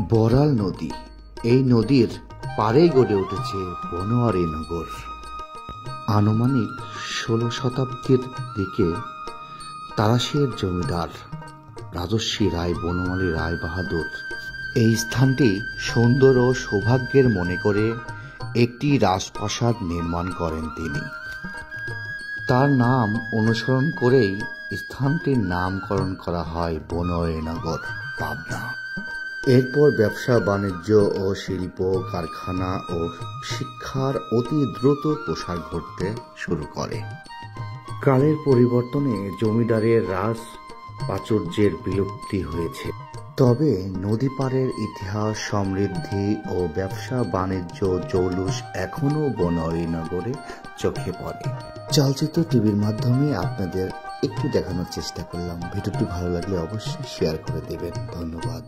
বড়াল নদী, এই নদীর পাড়েই গড়ে উঠেছে বনোয়ারি নগর। আনুমানিক ১৬ শতাব্দীর দিকে তারাশের জমিদার রাজর্ষি রায় বনমালী রায় বাহাদুর এই স্থানটি সুন্দর ও সৌভাগ্যের মনে করে একটি রাজপ্রাসাদ নির্মাণ করেন তিনি। তার নাম অনুসরণ করেই স্থানটির নামকরণ করা হয় বনোয়ারিনগর, পাবনা। এরপর ব্যবসা বাণিজ্য ও শিল্প কারখানা ও শিক্ষার অতি দ্রুত প্রসার ঘটতে শুরু করে। কালের পরিবর্তনে জমিদারের রাজ প্রাচুর্যের বিলুপ্তি হয়েছে, তবে নদী পাড়ের ইতিহাস, সমৃদ্ধি ও ব্যবসা বাণিজ্য জৌলুস এখনও বনোয়ারিনগরে চোখে পড়ে। চলচ্চিত্র টিভির মাধ্যমে আপনাদের একটু দেখানোর চেষ্টা করলাম। ভিডিওটি ভালো লাগলে অবশ্যই শেয়ার করে দেবেন। ধন্যবাদ।